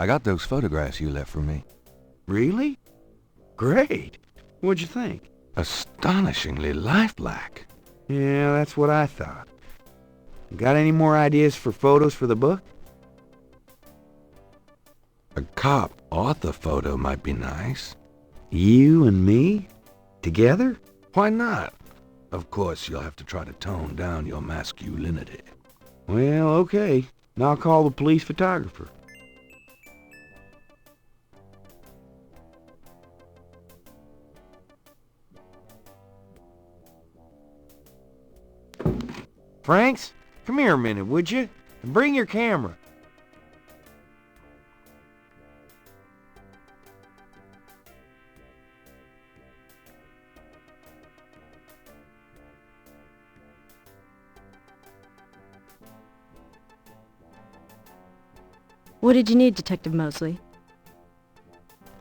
I got those photographs you left for me. Really? Great. What'd you think? Astonishingly lifelike. Yeah, that's what I thought. Got any more ideas for photos for the book? A cop author photo might be nice. You and me? Together? Why not? Of course, you'll have to try to tone down your masculinity. Well, okay. I'll call the police photographer. Franks, come here a minute, would you? And bring your camera. What did you need, Detective Mosley?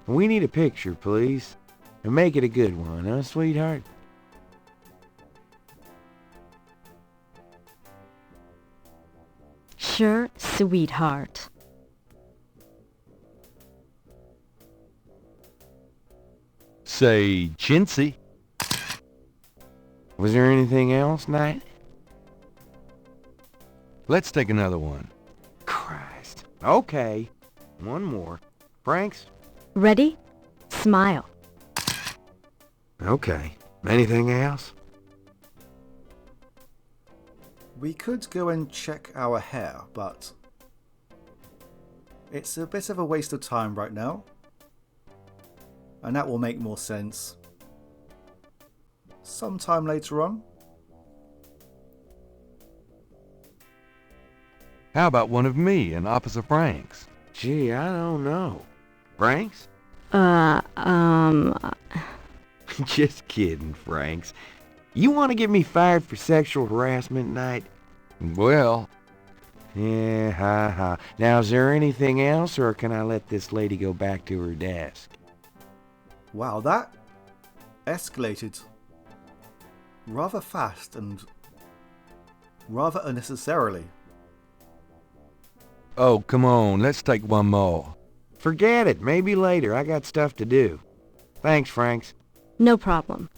We need a picture, please. And make it a good one, huh, sweetheart? Sure, sweetheart. Say, chintzy. Was there anything else, Knight? Let's take another one. Christ. Okay. One more. Franks? Ready? Smile. Okay. Anything else? We could go and check our hair, but it's a bit of a waste of time right now. And that will make more sense sometime later on. How about one of me and Officer Franks? Gee, I don't know. Franks? Just kidding, Franks. You want to get me fired for sexual harassment, Knight? Well, Yeah, ha ha. Now, is there anything else, or can I let this lady go back to her desk? Wow, that escalated rather fast and rather unnecessarily. oh, come on, let's take one more. Forget it. Maybe later. I got stuff to do. Thanks, Franks. No problem.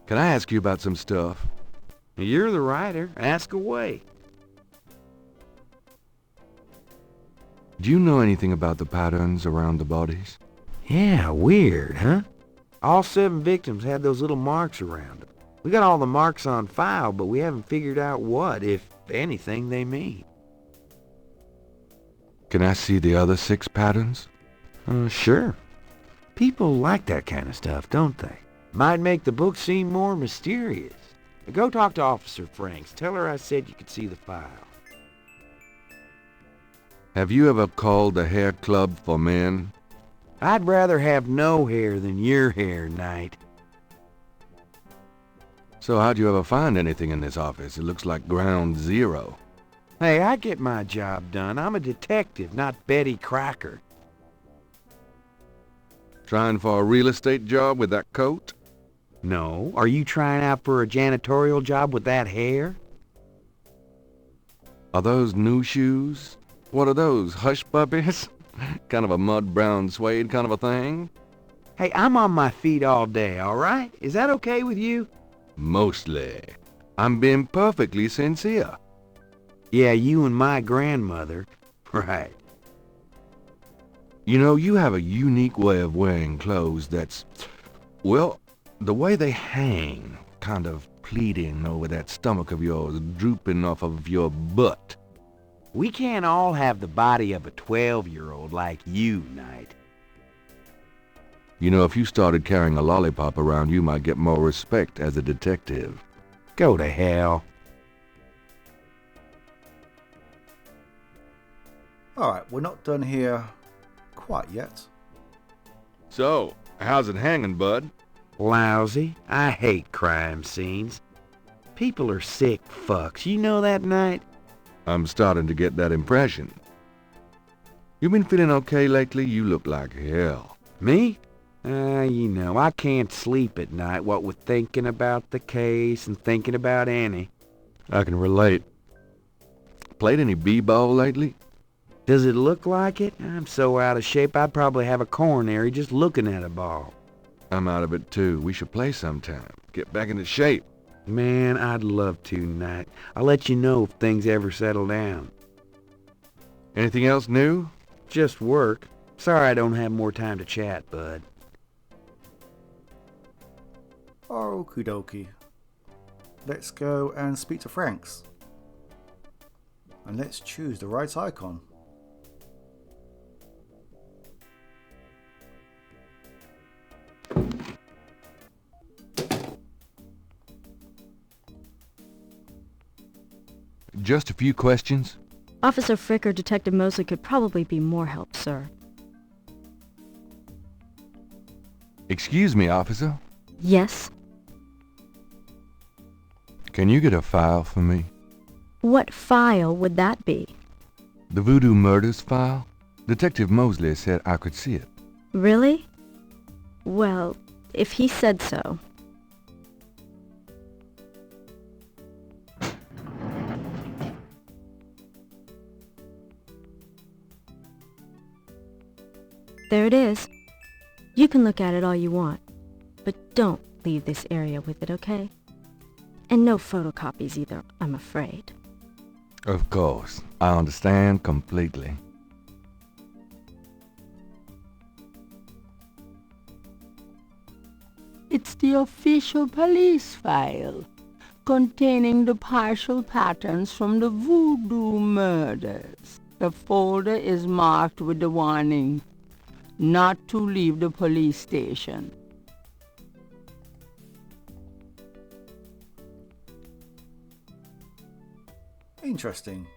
Can I ask you about some stuff? You're the writer. Ask away. Do you know anything about the patterns around the bodies? Yeah, weird, huh? All 7 victims had those little marks around them. We got all the marks on file, but we haven't figured out what, if anything, they mean. Can I see the other 6 patterns? Sure. People like that kind of stuff, don't they? Might make the book seem more mysterious. Go talk to Officer Franks. Tell her I said you could see the file. Have you ever called the hair club for men? I'd rather have no hair than your hair, Knight. So how'd you ever find anything in this office? It looks like ground zero. Hey, I get my job done. I'm a detective, not Betty Crocker. Trying for a real estate job with that coat? No. Are you trying out for a janitorial job with that hair? Are those new shoes? What are those, hush puppies? Kind of a mud brown suede kind of a thing? Hey, I'm on my feet all day, all right? Is that okay with you? Mostly. I'm being perfectly sincere. Yeah, you and my grandmother. Right. You know, you have a unique way of wearing clothes that's, well, the way they hang, kind of pleating over that stomach of yours, drooping off of your butt. We can't all have the body of a 12-year-old like you, Knight. You know, if you started carrying a lollipop around, you might get more respect as a detective. Go to hell. Alright, we're not done here quite yet. So, how's it hanging, bud? Lousy. I hate crime scenes. People are sick fucks. You know that, Knight? I'm starting to get that impression. You been feeling okay lately? You look like hell. Me? I can't sleep at night, what with thinking about the case and thinking about Annie. I can relate. Played any b-ball lately? Does it look like it? I'm so out of shape I'd probably have a coronary just looking at a ball. I'm out of it too. We should play sometime. Get back into shape. Man, I'd love to tonight. I'll let you know if things ever settle down. Anything else new? Just work. Sorry I don't have more time to chat, bud. Okie dokie. Let's go and speak to Franks. And let's choose the right icon. Just a few questions. Officer Frick or Detective Mosley could probably be more help, sir. Excuse me, officer. Yes? Can you get a file for me? What file would that be? The Voodoo Murders file? Detective Mosley said I could see it. Really? Well, if he said so. There it is. You can look at it all you want, but don't leave this area with it, okay? And no photocopies either, I'm afraid. Of course. I understand completely. It's the official police file, containing the partial patterns from the voodoo murders. The folder is marked with the warning, not to leave the police station. Interesting.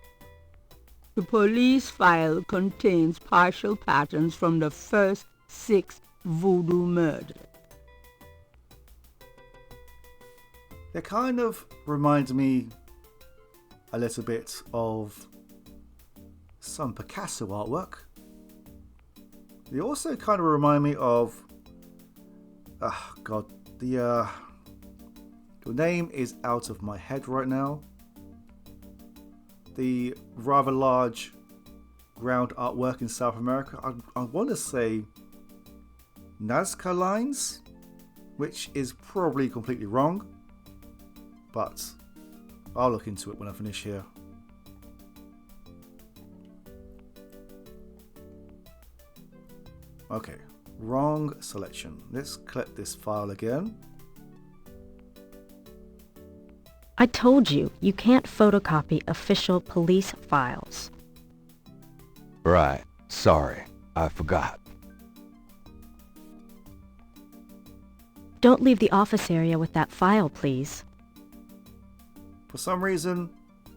The police file contains partial patterns from the first 6 voodoo murders. It kind of reminds me a little bit of some Picasso artwork. They also kind of remind me of... the name is out of my head right now. The rather large ground artwork in South America. I want to say Nazca lines, which is probably completely wrong, but I'll look into it when I finish here. Okay, wrong selection. Let's click this file again. I told you, you can't photocopy official police files. Right. Sorry. I forgot. Don't leave the office area with that file, please. For some reason,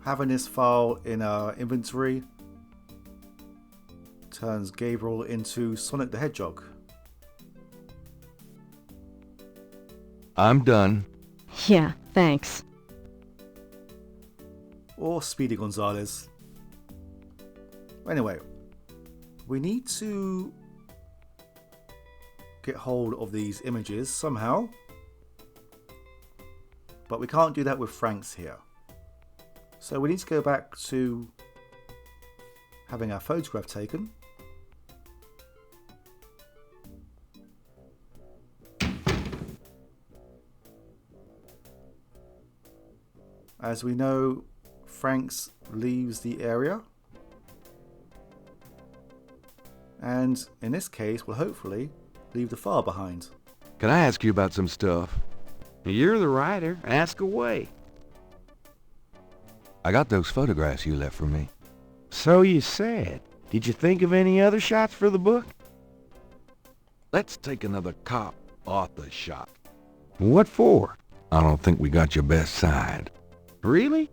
having this file in our inventory turns Gabriel into Sonic the Hedgehog. I'm done. Yeah, thanks. Or Speedy Gonzales. Anyway, we need to get hold of these images somehow, but we can't do that with Franks here. So we need to go back to having our photograph taken. As we know, Franks leaves the area, and in this case will hopefully leave the file behind. Can I ask you about some stuff? You're the writer. Ask away. I got those photographs you left for me. So you said. Did you think of any other shots for the book? Let's take another cop author shot. What for? I don't think we got your best side. Really?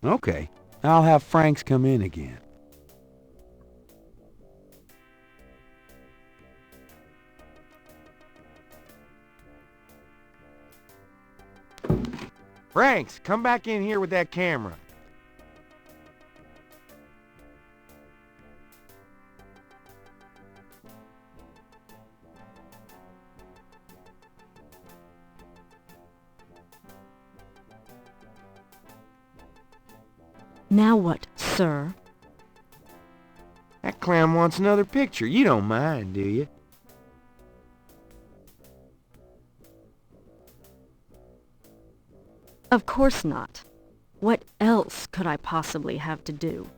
Okay. I'll have Franks come in again. Franks, come back in here with that camera. Now what, sir? That clown wants another picture. You don't mind, do you? Of course not. What else could I possibly have to do?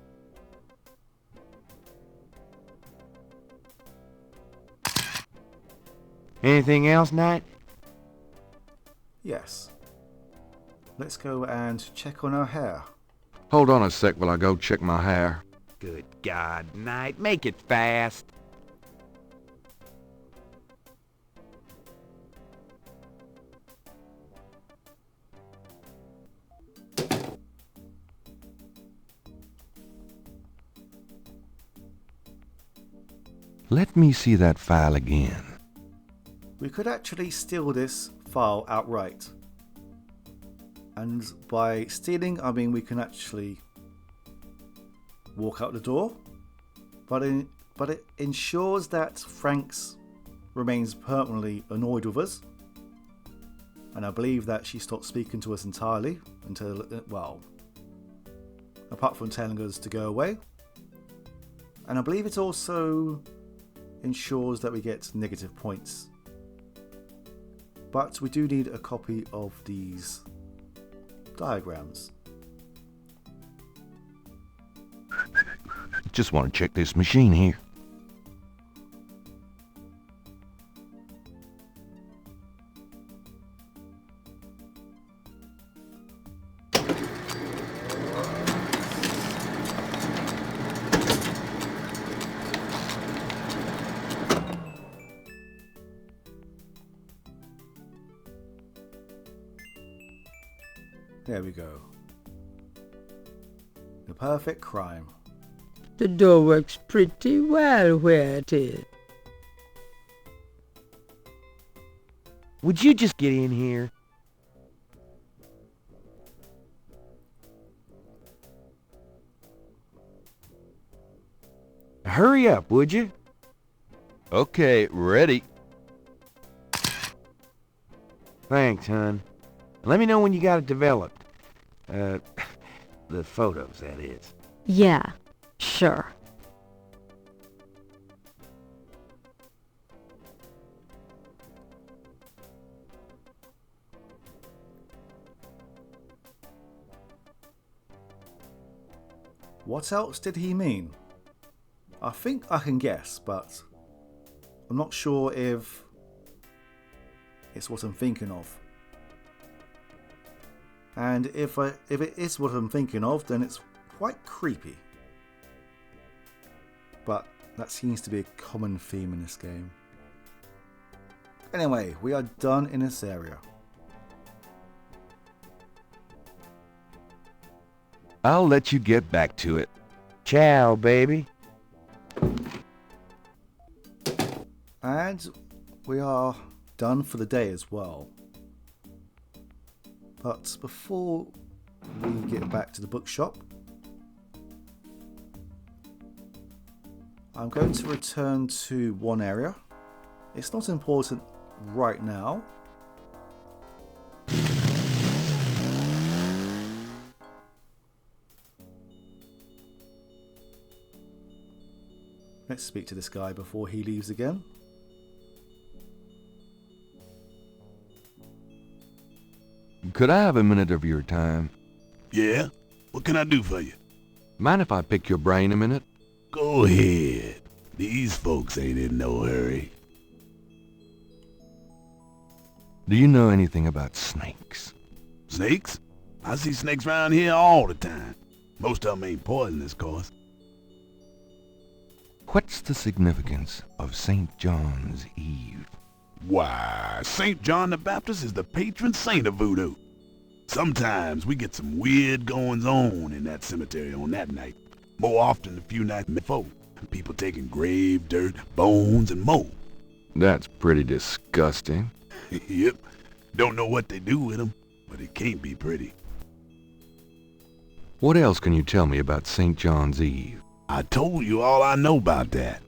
Anything else, Knight? Yes. Let's go and check on our hair. Hold on a sec while I go check my hair. Good God, Knight, make it fast. Let me see that file again. We could actually steal this file outright. And by stealing, I mean we can actually walk out the door. But it ensures that Franks remains permanently annoyed with us. And I believe that she stopped speaking to us entirely until, well, apart from telling us to go away. And I believe it also ensures that we get negative points. But we do need a copy of these diagrams. Just want to check this machine here. There we go. The perfect crime. The door works pretty well where it is. Would you just get in here? Hurry up, would you? Okay, ready. Thanks, hon. Let me know when you got it developed. The photos, that is. Yeah, sure. What else did he mean? I think I can guess, but I'm not sure if it's what I'm thinking of. And if it is what I'm thinking of, then it's quite creepy. But that seems to be a common theme in this game. Anyway, we are done in this area. I'll let you get back to it. Ciao, baby. And we are done for the day as well. But before we get back to the bookshop, I'm going to return to one area. It's not important right now. Let's speak to this guy before he leaves again. Could I have a minute of your time? Yeah? What can I do for you? Mind if I pick your brain a minute? Go ahead. These folks ain't in no hurry. Do you know anything about snakes? Snakes? I see snakes around here all the time. Most of them ain't poisonous, of course. What's the significance of St. John's Eve? Why, St. John the Baptist is the patron saint of voodoo. Sometimes we get some weird goings-on in that cemetery on that night. More often a few nights before. People taking grave dirt, bones, and more. That's pretty disgusting. Yep. Don't know what they do with them, but it can't be pretty. What else can you tell me about St. John's Eve? I told you all I know about that.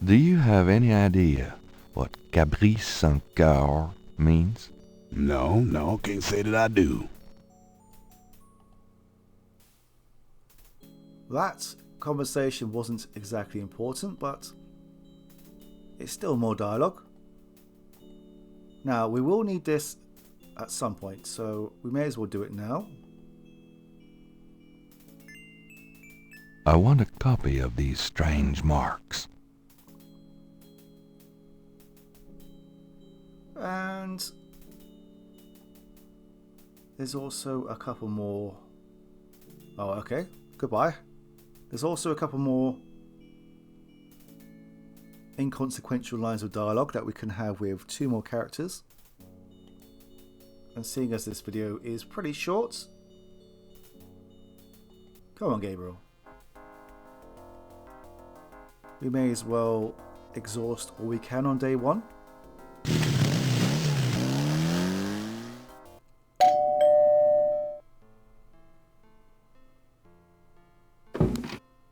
Do you have any idea what Caprice sans cœur means? No, can't say that I do. That conversation wasn't exactly important, but it's still more dialogue. Now, we will need this at some point, so we may as well do it now. I want a copy of these strange marks. And there's also a couple more. Oh, okay. Goodbye. There's also a couple more inconsequential lines of dialogue that we can have with 2 more characters. And seeing as this video is pretty short, come on, Gabriel. We may as well exhaust all we can on day 1.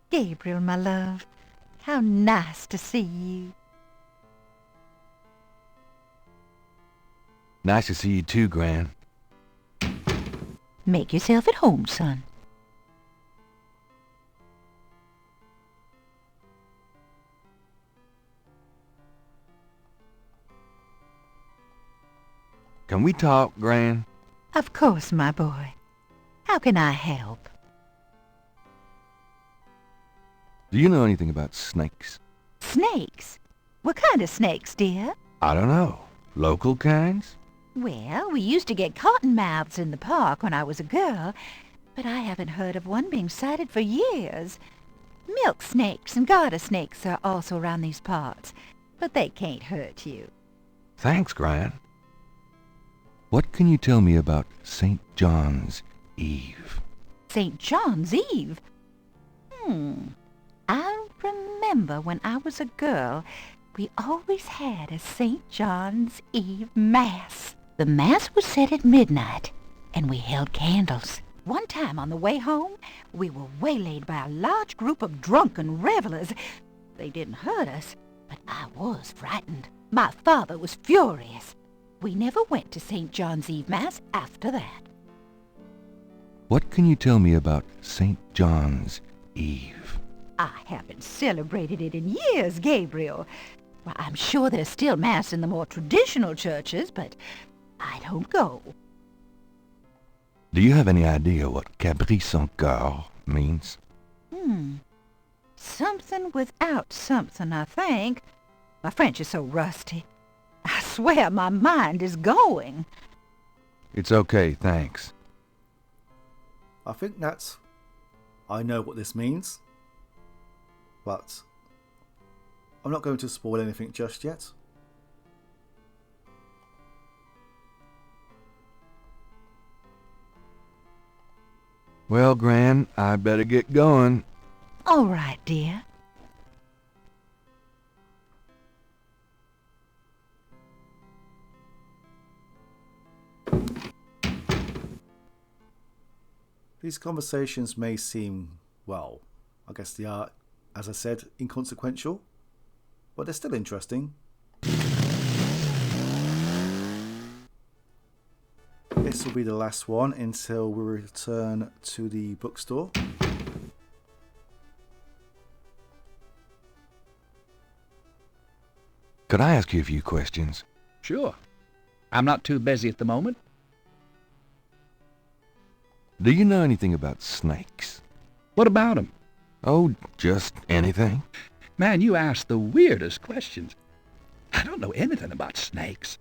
Gabriel, my love, how nice to see you. Nice to see you too, Gran. Make yourself at home, son. Can we talk, Gran? Of course, my boy. How can I help? Do you know anything about snakes? Snakes? What kind of snakes, dear? I don't know. Local kinds? Well, we used to get cottonmouths in the park when I was a girl, but I haven't heard of one being sighted for years. Milk snakes and garter snakes are also around these parts, but they can't hurt you. Thanks, Gran. What can you tell me about St. John's Eve? St. John's Eve? I remember when I was a girl, we always had a St. John's Eve Mass. The Mass was said at midnight, and we held candles. One time on the way home, we were waylaid by a large group of drunken revelers. They didn't hurt us, but I was frightened. My father was furious. We never went to St. John's Eve Mass after that. What can you tell me about St. John's Eve? I haven't celebrated it in years, Gabriel. Well, I'm sure there's still Mass in the more traditional churches, but I don't go. Do you have any idea what Cabri sans cœur means? Something without something, I think. My French is so rusty. I swear my mind is going. It's okay, thanks. I think that's... I know what this means, but I'm not going to spoil anything just yet. Well, Gran, I better get going. All right, dear. These conversations may seem, well, I guess they are, as I said, inconsequential, but they're still interesting. This will be the last one until we return to the bookstore. Could I ask you a few questions? Sure. I'm not too busy at the moment. Do you know anything about snakes? What about 'em? Oh, just anything. Man, you ask the weirdest questions. I don't know anything about snakes.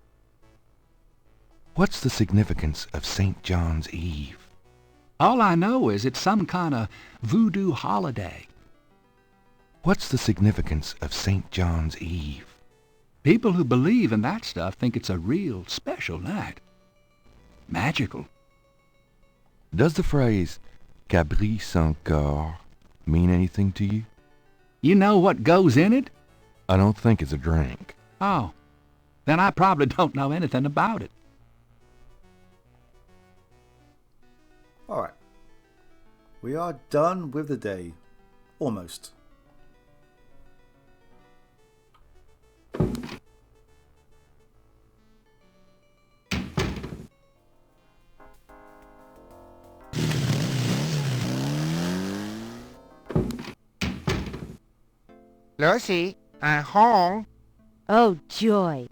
What's the significance of St. John's Eve? All I know is it's some kind of voodoo holiday. What's the significance of St. John's Eve? People who believe in that stuff think it's a real special night. Magical. Does the phrase Cabri sans cœur mean anything to you? You know what goes in it? I don't think it's a drink. Oh, then I probably don't know anything about it. Alright. We are done with the day. Almost. Lucy, I'm home. Oh, joy.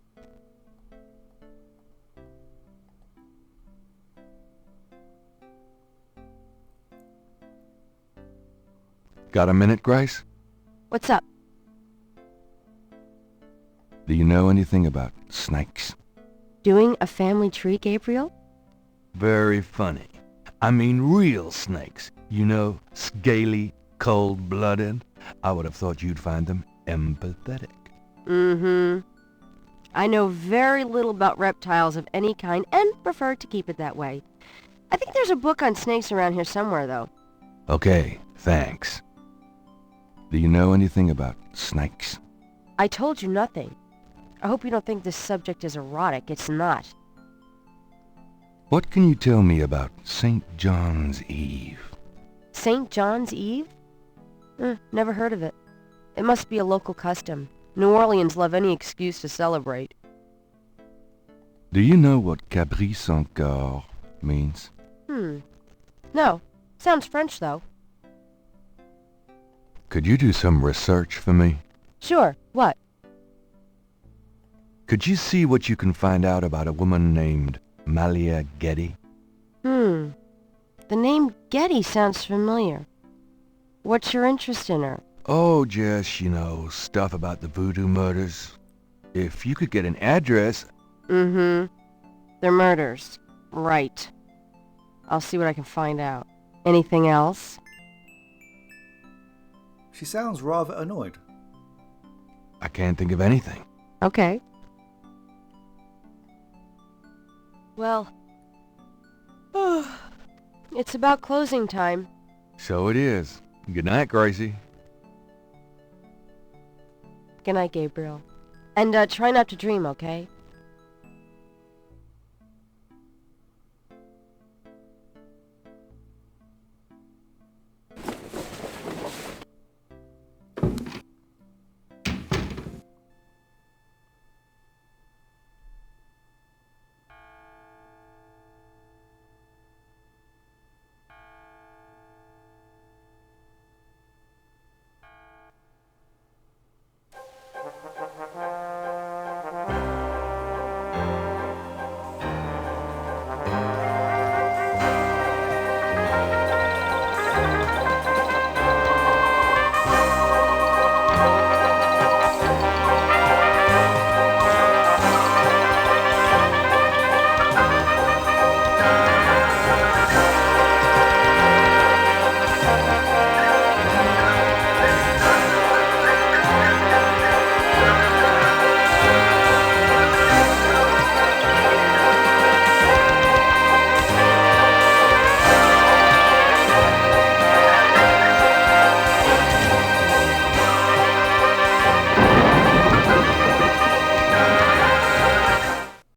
Got a minute, Grace? What's up? Do you know anything about snakes? Doing a family tree, Gabriel? Very funny. I mean real snakes. You know, scaly, cold-blooded. I would have thought you'd find them empathetic. Mm-hmm. I know very little about reptiles of any kind and prefer to keep it that way. I think there's a book on snakes around here somewhere, though. Okay, thanks. Do you know anything about snakes? I told you nothing. I hope you don't think this subject is erotic. It's not. What can you tell me about St. John's Eve? St. John's Eve? Never heard of it. It must be a local custom. New Orleans love any excuse to celebrate. Do you know what Cabri sans corps means? No. Sounds French, though. Could you do some research for me? Sure. What? Could you see what you can find out about a woman named Malia Getty? The name Getty sounds familiar. What's your interest in her? Oh, just, stuff about the voodoo murders. If you could get an address... They're murders. Right. I'll see what I can find out. Anything else? She sounds rather annoyed. I can't think of anything. Okay. Well, it's about closing time. So it is. Good night, Gracie. Good night, Gabriel. And try not to dream, okay?